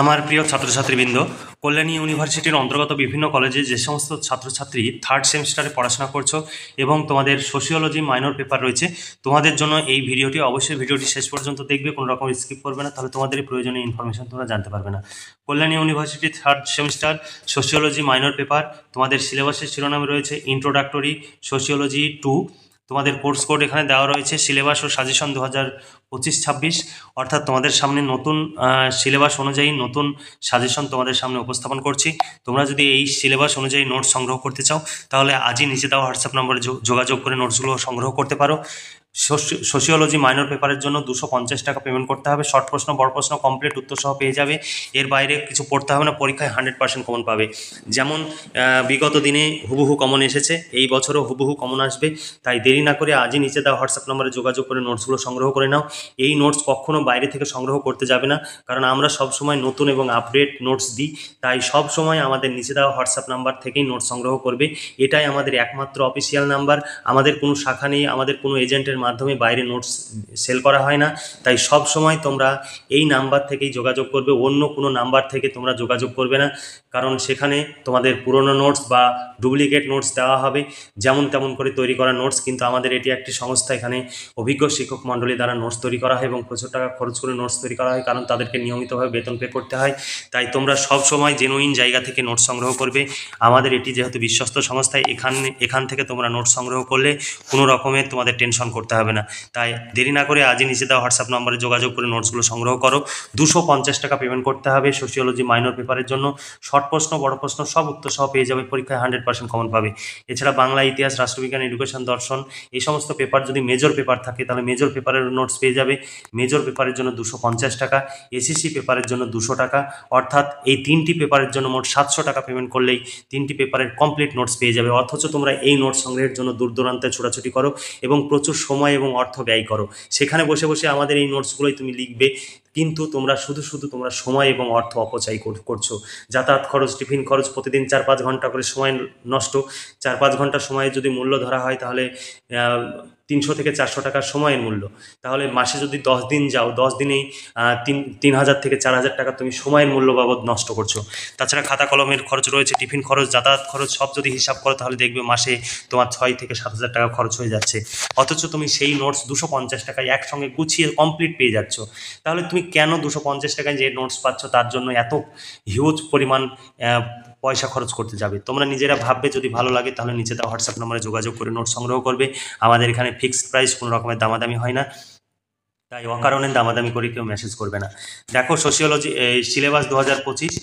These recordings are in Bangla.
আমার প্রিয় ছাত্রছাত্রীবৃন্দ, কল্যাণী ইউনিভার্সিটির অন্তর্গত বিভিন্ন কলেজে যে সমস্ত ছাত্রছাত্রী থার্ড সেমিস্টারে পড়াশোনা করছো এবং তোমাদের সোশিওলজি মাইনর পেপার রয়েছে, তোমাদের জন্য এই ভিডিওটি অবশ্যই ভিডিওটি শেষ পর্যন্ত দেখবে, কোনো রকম স্কিপ করবে না, তাহলে তোমাদের প্রয়োজনীয় ইনফরমেশন তোমরা জানতে পারবে না। Kalyani university third semester sociology minor paper, তোমাদের সিলেবাসের শিরোনামে রয়েছে ইন্ট্রোডাক্টরি সোশিওলজি 2। তোমাদের কোর্স কোড এখানে দেওয়া রয়েছে, সিলেবাস ও সাজেশন 2025-26, অর্থাৎ তোমাদের সামনে নতুন সিলেবাস অনুযায়ী নতুন সাজেশন তোমাদের সামনে উপস্থাপন করছি। তোমরা যদি এই সিলেবাস অনুযায়ী নোটস সংগ্রহ করতে চাও তাহলে আজই নিচে দেওয়া হোয়াটসঅ্যাপ নম্বরে যোগাযোগ করে নোটসগুলো সংগ্রহ করতে পারো। সোশিওলজি মাইনর পেপারের জন্য 250 টাকা পেমেন্ট করতে হবে। শর্ট প্রশ্ন, বড় প্রশ্ন কমপ্লিট উত্তর সহ পেয়ে যাবে। এর বাইরে কিছু পড়তে হবে না, পরীক্ষায় 100% কমন পাবে। যেমন বিগত দিনে হুবহু কমন এসেছে, এই বছরও হুবহু কমন আসবে। তাই দেরি না করে আজই নিচে দেওয়া হোয়াটসঅ্যাপ নম্বরে যোগাযোগ করে নোটসগুলো সংগ্রহ করে নাও। এই নোটস কখনো বাইরে থেকে সংগ্রহ করতে যাবে না, কারণ আমরা সব সময় নতুন এবং আপডেট নোটস দিই। তাই সব সময় আমাদের নিচে দেওয়া হোয়াটসঅ্যাপ নাম্বার থেকেই নোটস সংগ্রহ করবে। এটাই আমাদের একমাত্র অফিসিয়াল নাম্বার। আমাদের কোনো শাখা নেই, আমাদের কোনো এজেন্টের মাধ্যমে বাইরে নোটস সেল করা হয় না। তাই সব সময় তোমরা এই নাম্বার থেকেই যোগাযোগ করবে, অন্য কোনো নাম্বার থেকে তোমরা যোগাযোগ করবে না, কারণ সেখানে তোমাদের পুরনো নোটস বা ডুপ্লিকেট নোটস দেওয়া হবে, যেমন তেমন করে তৈরি করা নোটস। কিন্তু আমাদের এটি একটি সংস্থা, এখানে অভিজ্ঞ শিক্ষক মণ্ডলী দ্বারা নোটস তৈরি করা হয় এবং প্রচুর টাকা খরচ করে নোটস তৈরি করা হয়, কারণ তাদেরকে নিয়মিতভাবে বেতন পে করতে হয়। তাই তোমরা সব সময় জেনুইন জায়গা থেকে নোটস সংগ্রহ করবে। আমাদের এটি যেহেতু বিশ্বস্ত সংস্থা, এখান থেকে তোমরা নোটস সংগ্রহ করলে কোনো রকমের তোমাদের টেনশন করতে হবে না। তাই দেরি না করে আজই নিচে দেওয়া হোয়াটসঅ্যাপ নম্বরে যোগাযোগ করে নোটসগুলো সংগ্রহ করো। 250 টাকা পেমেন্ট করতে হবে সোশিওলজি মাইনর পেপারের জন্য। শর্ট প্রশ্ন, বড় প্রশ্ন সব উত্তর সহ পেয়ে যাবে, পরীক্ষায় 100% কমন পাবে। এছাড়া বাংলা, ইতিহাস, রাষ্ট্রবিজ্ঞান, এডুকেশন, দর্শন এই সমস্ত পেপার যদি মেজর পেপার থাকে তাহলে মেজর পেপারের নোটস পেয়ে যাবে। মেজর পেপারের জন্য 250 টাকা, এসএসসি পেপারের জন্য 200 টাকা, অর্থাৎ এই 3টি পেপারের জন্য মোট 700 টাকা পেমেন্ট করলেই 3টি পেপারের কমপ্লিট নোটস পেয়ে যাবে। অথচ তোমরা এই নোটস সংগ্রহের জন্য দূর দূরান্তে ছোটাছুটি করো এবং প্রচুর সময় এবং অর্থ ব্যয় করো। সেখানে বসে বসে আমাদের এই নোটসগুলোই তুমি লিখবে, কিন্তু তোমরা শুধু তোমরা সময় এবং অর্থ অপচয় করছো। যাতায়াত খরচ, টিফিন খরচ, প্রতিদিন 4-5 ঘন্টা করে সময় নষ্ট। 4-5 ঘন্টা সময়ের যদি মূল্য ধরা হয় তাহলে 300 থেকে 400 টাকার সময়ের মূল্য। তাহলে মাসে যদি 10 দিন যাও, 10 দিনেই 3,000 থেকে 4,000 টাকা তুমি সময়ের মূল্য বাবদ নষ্ট করছো। তাছাড়া খাতা কলমের খরচ রয়েছে, টিফিন খরচ, যাতায়াত খরচ সব যদি হিসাব করো তাহলে দেখবে মাসে তোমার 6 থেকে 7,000 টাকা খরচ হয়ে যাচ্ছে। অথচ তুমি সেই নোটস 250 টাকায় একসঙ্গে গুছিয়ে কমপ্লিট পেয়ে যাচ্ছ। তাহলে তুমি কেন 250 টাকায় যে নোটস পাচ্ছ তার জন্য এত হিউজ পরিমাণ পয়সা খরচ করতে যাবে? তোমরা নিজেরা ভাববে, যদি ভালো লাগে তাহলে নিচে দেওয়া হোয়াটসঅ্যাপ নম্বরে যোগাযোগ করে নোট সংগ্রহ করবে। আমাদের এখানে ফিক্সড প্রাইস, কোনো রকমের দামাদামি হয় না, তাই অকারণে দামাদামি করে কেউ মেসেজ করবে না। দেখো সোশিওলজি সিলেবাস 2025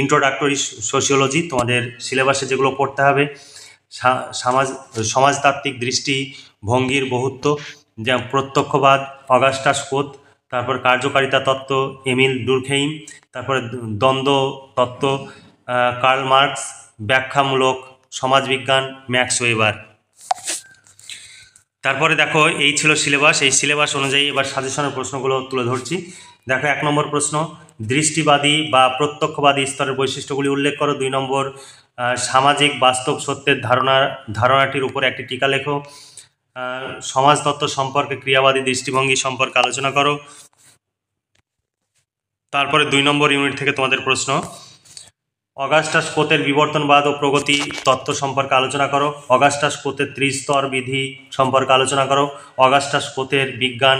ইন্ট্রোডাক্টরি সোশিওলজি, তোমাদের সিলেবাসে যেগুলো পড়তে হবে: সমাজতাত্ত্বিক দৃষ্টিভঙ্গির বহুত্ব, যেমন প্রত্যক্ষবাদ অগাস্টাস কোত, তারপর কার্যকারিতা তত্ত্ব এমিল ডুরখেইম, তারপরে দ্বন্দ্ব তত্ত্ব কার্ল মার্কস, ব্যাখ্যামূলক সমাজবিজ্ঞান ম্যাক্স ওয়েবার। তারপরে দেখো এই ছিল সিলেবাস। এই সিলেবাস অনুযায়ী এবার সাজেশনের প্রশ্নগুলো তুলে ধরছি। দেখো 1 নম্বর প্রশ্ন, দৃষ্টিবাদী বা প্রত্যক্ষবাদী স্তরের বৈশিষ্ট্যগুলি উল্লেখ করো। 2 নম্বর, সামাজিক বাস্তব সত্যের ধারণাটির উপর একটি টিকা লেখো। সমাজতত্ত্ব সম্পর্কে ক্রিয়াবাদী দৃষ্টিভঙ্গি সম্পর্কে আলোচনা করো। তারপরে 2 নম্বর ইউনিট থেকে তোমাদের প্রশ্ন, অগাস্টাস কোতের বিবর্তনবাদ ও প্রগতি তত্ত্ব সম্পর্কে আলোচনা করো। অগাস্টাস কোতের ত্রিস্তর বিধি সম্পর্কে আলোচনা করো। অগাস্টাস কোতের বিজ্ঞান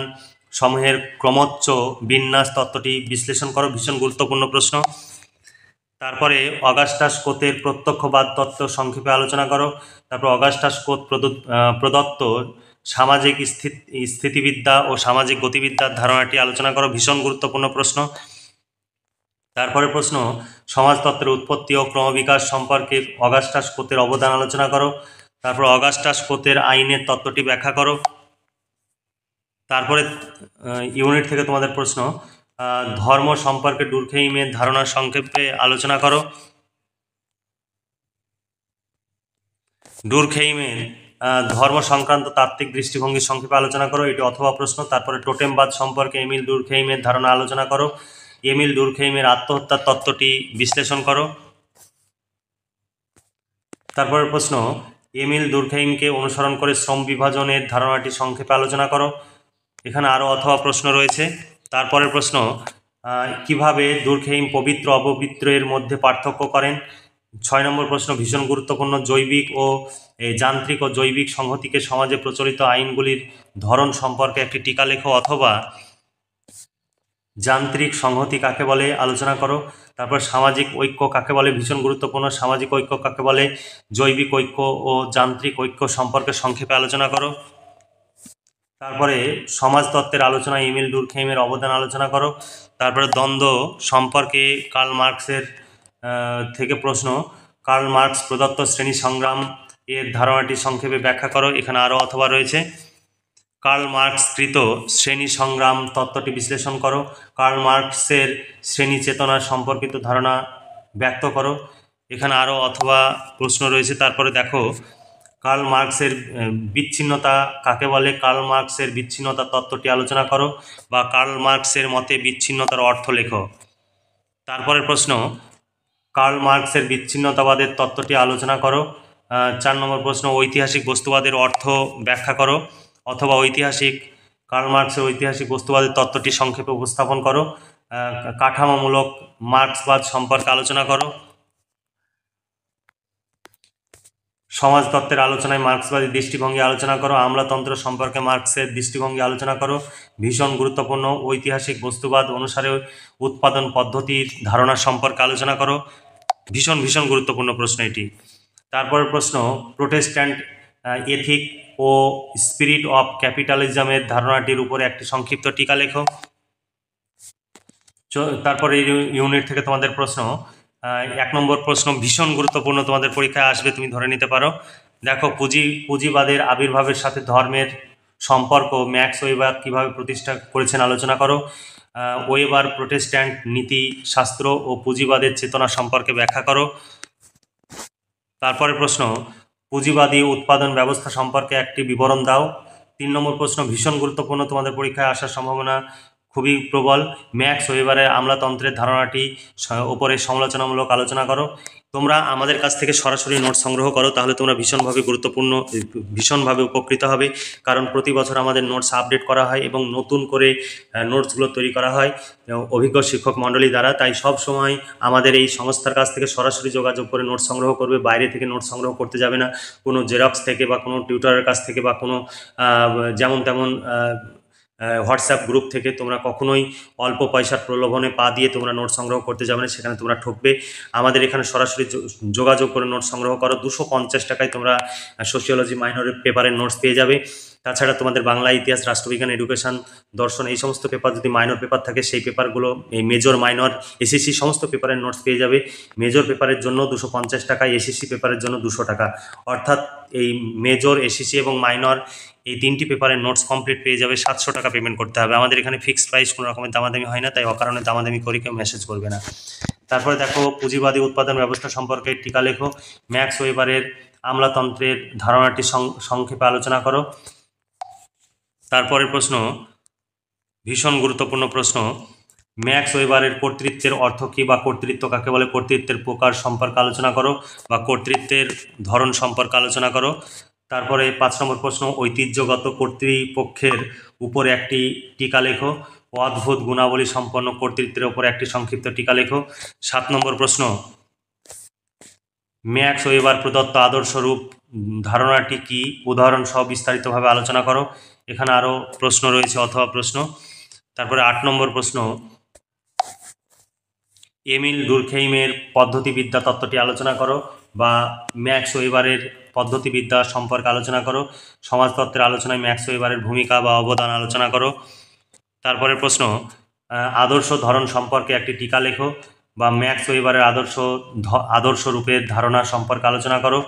সমূহের ক্রমোচ্চ বিন্যাস তত্ত্বটি বিশ্লেষণ করো। ভীষণ গুরুত্বপূর্ণ প্রশ্ন। তারপরে অগাস্টাস কোতের প্রত্যক্ষবাদ তত্ত্ব সংক্ষেপে আলোচনা করো। তারপর অগাস্টাস কোত প্রদত্ত সামাজিক স্থিতিবিদ্যা ও সামাজিক গতিবিদ্যার ধারণাটি আলোচনা করো। ভীষণ গুরুত্বপূর্ণ প্রশ্ন। তারপরে প্রশ্ন, সমাজতত্ত্বের উৎপত্তি ও ক্রমবিকাশ সম্পর্কে অগাস্টাস কোতের অবদান আলোচনা করো। তারপর অগাস্টাস কোতের আইনের তত্ত্বটি ব্যাখ্যা করো। তারপরে ইউনিট থেকে তোমাদের প্রশ্ন, ধর্ম সম্পর্কে ডুরখেইমের ধারণা সংক্ষেপে আলোচনা করো। ডুরখেইমের ধর্ম সংক্রান্ত তাত্ত্বিক দৃষ্টিভঙ্গি সংক্ষেপে আলোচনা করো, এটি অথবা প্রশ্ন। তারপরে টোটেমবাদ সম্পর্কে এমিল ডুরখেইমের ধারণা আলোচনা করো। এমিল ডুরখেইমের আত্মহত্যার তত্ত্বটি বিশ্লেষণ করো। তারপরে প্রশ্ন, এমিল ডুরখেইমকে অনুসরণ করে শ্রম বিভাজনের ধারণাটি সংক্ষেপে আলোচনা করো। এখানে আরও অথবা প্রশ্ন রয়েছে। তারপরের প্রশ্ন, কিভাবে দুর্খেইম পবিত্র অপবিত্রের মধ্যে পার্থক্য করেন। 6 নম্বর প্রশ্ন ভীষণ গুরুত্বপূর্ণ, জৈবিক ও যান্ত্রিক ও জৈবিক সংহতিকে সমাজে প্রচলিত আইনগুলির ধরন সম্পর্কে একটি টিকা লেখো, অথবা যান্ত্রিক সংহতি কাকে বলে আলোচনা করো। তারপর সামাজিক ঐক্য কাকে বলে, ভীষণ গুরুত্বপূর্ণ, সামাজিক ঐক্য কাকে বলে, জৈবিক ঐক্য ও যান্ত্রিক ঐক্য সম্পর্কে সংক্ষেপে আলোচনা করো। তারপরে সমাজতত্ত্বের আলোচনা, এমিল ডুরখেইমের অবদান আলোচনা করো। তারপরে দ্বন্দ্ব সম্পর্কে কার্ল মার্কসের থেকে প্রশ্ন, কার্ল মার্কস প্রদত্ত শ্রেণী সংগ্রাম এর ধারণাটি সংক্ষেপে ব্যাখ্যা করো। এখানে আরও অথবা রয়েছে। কার্ল মার্কস কৃত শ্রেণী সংগ্রাম তত্ত্বটি বিশ্লেষণ করো। কার্ল মার্কসের শ্রেণী চেতনা সম্পর্কিত ধারণা ব্যক্ত করো। এখানে আরও অথবা প্রশ্ন রয়েছে। তারপরে দেখো কার্ল মার্কসের বিচ্ছিন্নতা কাকে বলে, কার্ল মার্কসের বিচ্ছিন্নতা তত্ত্বটি আলোচনা করো, বা কার্ল মার্কসের মতে বিচ্ছিন্নতার অর্থ লেখো। তারপরের প্রশ্ন, কার্ল মার্কসের বিচ্ছিন্নতাবাদের তত্ত্বটি আলোচনা করো। 4 নম্বর প্রশ্ন, ঐতিহাসিক বস্তুবাদের অর্থ ব্যাখ্যা করো, অথবা কার্ল মার্কসের ঐতিহাসিক বস্তুবাদের তত্ত্বটি সংক্ষেপে উপস্থাপন করো। কাঠামোমূলক মার্ক্সবাদ সম্পর্কে আলোচনা করো। সমাজতত্ত্বের আলোচনায় মার্ক্সবাদী দৃষ্টিভঙ্গি আলোচনা করো। আমলাতন্ত্র সম্পর্কে মার্কসের দৃষ্টিভঙ্গি আলোচনা করো। ভীষণ গুরুত্বপূর্ণ, ঐতিহাসিক বস্তুবাদ অনুসারে উৎপাদন পদ্ধতির ধারণা সম্পর্কে আলোচনা করো। ভীষণ ভীষণ গুরুত্বপূর্ণ প্রশ্ন এটি। তারপরের প্রশ্ন, প্রোটেস্ট্যান্ট এথিক ও স্পিরিট অফ ক্যাপিটালিজমের ধারণাটির উপরে একটি সংক্ষিপ্ত টিকা লেখো। তারপরে এই ইউনিট থেকে তোমাদের প্রশ্ন, 1 নম্বর প্রশ্ন ভীষণ গুরুত্বপূর্ণ, তোমাদের পরীক্ষায় আসবে, তুমি ধরে নিতে পারো। দেখো, পুঁজিবাদের আবির্ভাবের সাথে ধর্মের সম্পর্ক ম্যাক্স ওয়েবার কীভাবে প্রতিষ্ঠা করেছেন আলোচনা করো। ওয়েবার প্রোটেস্ট্যান্ট নীতি শাস্ত্র ও পুঁজিবাদের চেতনা সম্পর্কে ব্যাখ্যা করো। তারপরে প্রশ্ন, পুঁজিবাদী উৎপাদন ব্যবস্থা সম্পর্কে একটি বিবরণ দাও। 3 নম্বর প্রশ্ন ভীষণ গুরুত্বপূর্ণ, তোমাদের পরীক্ষায় আসার সম্ভাবনা খুবই প্রবল, ম্যাক্স ওয়েবারের আমলাতন্ত্রের ধারণাটি ওপরে সমালোচনামূলক আলোচনা করো। তোমরা আমাদের কাছ থেকে সরাসরি নোট সংগ্রহ করো, তাহলে তোমরা ভীষণভাবে উপকৃত হবে, কারণ প্রতি বছর আমাদের নোটস আপডেট করা হয় এবং নতুন করে নোটসগুলো তৈরি করা হয় অভিজ্ঞ শিক্ষক মণ্ডলী দ্বারা। তাই সব সময় আমাদের এই সংস্থার কাছ থেকে সরাসরি যোগাযোগ করে নোট সংগ্রহ করবে, বাইরে থেকে নোট সংগ্রহ করতে যাবে না, কোনো জেরক্স থেকে বা কোনো টিউটরের কাছ থেকে বা কোনো যেমন তেমন হোয়াটসঅ্যাপ গ্রুপ থেকে তোমরা কখনোই অল্প পয়সার প্রলোভনে পা দিয়ে তোমরা নোট সংগ্রহ করতে যাবে না, সেখানে তোমরা ঠকবে। আমাদের এখানে সরাসরি যোগাযোগ করে নোট সংগ্রহ করো। 250 টাকায় তোমরা সোশিওলজি মাইনরের পেপারের নোটস পেয়ে যাবে। তাছাড়া তোমাদের বাংলা, ইতিহাস, রাষ্ট্রবিজ্ঞান, এডুকেশন, দর্শন এই সমস্ত পেপার যদি মাইনর পেপার থাকে, সেই পেপারগুলো এই মেজর, মাইনর, এসএসসি সমস্ত পেপারের নোটস পেয়ে যাবে। মেজর পেপারের জন্য 250 টাকা, এসএসসি পেপারের জন্য 200 টাকা, অর্থাৎ এই মেজর, এসএসসি এবং মাইনর এই 3টি পেপারের নোটস কমপ্লিট পেয়ে যাবে। 700 টাকা পেমেন্ট করতে হবে। আমাদের এখানে ফিক্সড প্রাইস, কোনো রকমের দামাদামি হয় না, তাই অকারণে দামাদামি করে কেউ মেসেজ করবে না। তারপরে দেখো, পুঁজিবাদী উৎপাদন ব্যবস্থা সম্পর্কে টিকা লেখো। ম্যাক্স ওয়েবারের আমলাতন্ত্রের ধারণাটি সংক্ষেপে আলোচনা করো। তারপরের প্রশ্ন, ভীষণ গুরুত্বপূর্ণ প্রশ্ন, ম্যাক্স ওয়েবারের কর্তৃত্বের অর্থ কী, বা কর্তৃত্ব কাকে বলে, কর্তৃত্বের প্রকার সম্পর্কে আলোচনা করো, বা কর্তৃত্বের ধরন সম্পর্কে আলোচনা করো। তারপরে 5 নম্বর প্রশ্ন, ঐতিহ্যগত কর্তৃপক্ষের উপরে একটি টিকা লেখো। অদ্ভুত গুণাবলী সম্পন্ন কর্তৃত্বের উপর একটি সংক্ষিপ্ত টিকা লেখো। 7 নম্বর প্রশ্ন, ম্যাক্স ওয়েবার প্রদত্ত আদর্শরূপ ধারণাটি কি, উদাহরণ সহ বিস্তারিতভাবে আলোচনা করো। এখানে আরও প্রশ্ন রয়েছে, অথবা প্রশ্ন। তারপরে 8 নম্বর প্রশ্ন, এমিল ডুরখেইমের পদ্ধতিবিদ্যা তত্ত্বটি আলোচনা করো, বা ম্যাক্স ওয়েবারের পদ্ধতিবিদ্যা সম্পর্কে আলোচনা করো। সমাজতত্ত্বের আলোচনায় ম্যাক্স ওয়েবারের ভূমিকা বা অবদান আলোচনা করো। তারপরের প্রশ্ন, আদর্শ ধরন সম্পর্কে একটি টিকা লেখো, বা ম্যাক্স ওয়েবারের আদর্শ রূপের ধারণা সম্পর্কে আলোচনা করো।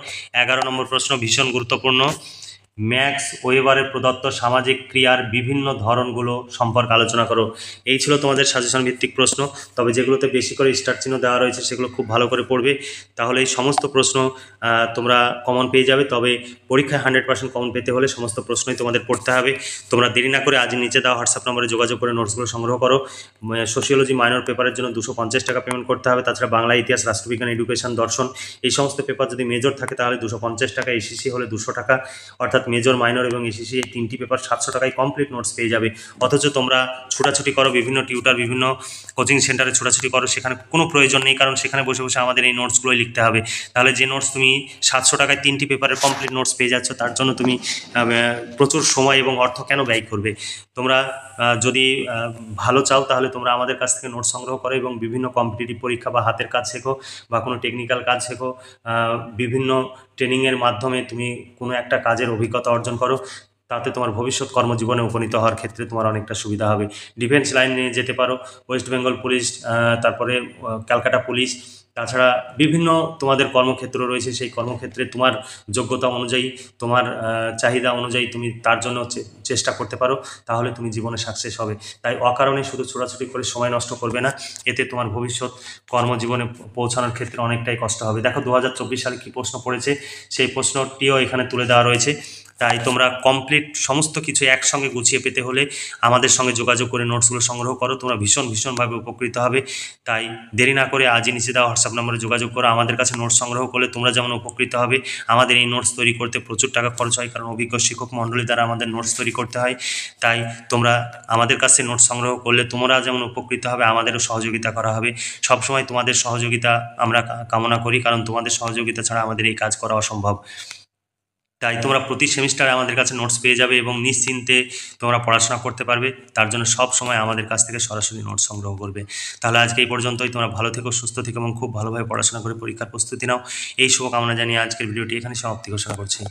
11 নম্বর প্রশ্ন ভীষণ গুরুত্বপূর্ণ, ম্যাক্স ওয়েবারের প্রদত্ত সামাজিক ক্রিয়ার বিভিন্ন ধরনগুলো সম্পর্কে আলোচনা করো। এই ছিল তোমাদের সাজেশন ভিত্তিক প্রশ্ন, তবে যেগুলোতে বেশি করে স্টার চিহ্ন দেওয়া রয়েছে সেগুলো খুব ভালো করে পড়বে, তাহলে এই সমস্ত প্রশ্ন তোমরা কমন পেয়ে যাবে। তবে পরীক্ষায় 100% কমন পেতে হলে সমস্ত প্রশ্নই তোমাদের পড়তে হবে। তোমরা দেরি না করে আজ নিচে দেওয়া হোয়াটসঅ্যাপ নম্বরে যোগাযোগ করে নোটসগুলো সংগ্রহ করো। সোশিওলজি মাইনর পেপারের জন্য 250 টাকা পেমেন্ট করতে হবে। তাছাড়া বাংলা, ইতিহাস, রাষ্ট্রবিজ্ঞান, এডুকেশন, দর্শন এই সমস্ত পেপার যদি মেজর থাকে তাহলে 250 টাকা, এসএসসি হলে 200 টাকা, অর্থাৎ মেজর, মাইনর এবং এসএসসি এই 3টি পেপার 700 টাকায় কমপ্লিট নোটস পেয়ে যাবে। অথচ তোমরা ছোটাছুটি করো, বিভিন্ন টিউটার, বিভিন্ন কোচিং সেন্টারে ছোটাছুটি করো, সেখানে কোনো প্রয়োজন নেই, কারণ সেখানে বসে বসে আমাদের এই নোটসগুলোই লিখতে হবে। তাহলে যে নোটস তুমি 700 টাকায় 3টি পেপারের কমপ্লিট নোটস পেয়ে যাচ্ছ, তার জন্য তুমি প্রচুর সময় এবং অর্থ কেন ব্যয় করবে? তোমরা যদি ভালো চাও তাহলে তোমরা আমাদের কাছ থেকে নোটস সংগ্রহ করো এবং বিভিন্ন কম্পিটিটিভ পরীক্ষা বা হাতের কাজ শেখো বা কোনো টেকনিক্যাল কাজ শেখো, বিভিন্ন ট্রেনিংয়ের মাধ্যমে তুমি কোনো একটা কাজের অভিজ্ঞতা অর্জন করো। তাতে তোমার ভবিষ্যৎ কর্মজীবনে উপনীত হওয়ার ক্ষেত্রে তোমার অনেকটা সুবিধা হবে। ডিফেন্স লাইন নিয়ে যেতে পারো, ওয়েস্ট বেঙ্গল পুলিশ, তারপরে ক্যালকাটা পুলিশ, তাছাড়া বিভিন্ন তোমাদের কর্মক্ষেত্র রয়েছে। সেই কর্মক্ষেত্রে তোমার যোগ্যতা অনুযায়ী, তোমার চাহিদা অনুযায়ী তুমি তার জন্য চেষ্টা করতে পারো, তাহলে তুমি জীবনে সাকসেস হবে। তাই অকারণে শুধু ছোটাছুটি করে সময় নষ্ট করবে না, এতে তোমার ভবিষ্যৎ কর্মজীবনে পৌঁছানোর ক্ষেত্রে অনেকটাই কষ্ট হবে। দেখো 2024 সালে কী প্রশ্ন পড়েছে, সেই প্রশ্নটিও এখানে তুলে দেওয়া রয়েছে। তাই তোমরা কমপ্লিট সমস্ত কিছু একসঙ্গে গুছিয়ে পেতে হলে আমাদের সঙ্গে যোগাযোগ করে নোটসগুলো সংগ্রহ করো, তোমরা ভীষণভাবে উপকৃত হবে। তাই দেরি না করে আজই নিচে দেওয়া হোয়াটসঅ্যাপ নম্বরে যোগাযোগ করো। আমাদের কাছে নোটস সংগ্রহ করলে তোমরা যেমন উপকৃত হবে, আমাদের এই নোটস তৈরি করতে প্রচুর টাকা খরচ হয়, কারণ অভিজ্ঞ শিক্ষক মণ্ডলী দ্বারা আমাদের নোটস তৈরি করতে হয়। তাই তোমরা আমাদের কাছে নোটস সংগ্রহ করলে তোমরা যেমন উপকৃত হবে, আমাদেরও সহযোগিতা করা হবে। সবসময় তোমাদের সহযোগিতা আমরা কামনা করি, কারণ তোমাদের সহযোগিতা ছাড়া আমাদের এই কাজ করা অসম্ভব। তাই তোমরা প্রতি সেমিস্টারে আমাদের কাছে নোটস পেয়ে যাবে এবং নিশ্চিন্তে তোমরা পড়াশোনা করতে পারবে। তার জন্য সব সময় আমাদের কাছ থেকে সরাসরি নোটস সংগ্রহ করবে। তাহলে আজকে এই পর্যন্তই। তোমরা ভালো থেকো, সুস্থ থেকো এবং খুব ভালোভাবে পড়াশোনা করে পরীক্ষার প্রস্তুতি নাও। এই শুভকামনা জানিয়ে আজকের ভিডিওটি এখানে সমাপ্তি ঘোষণা করছি।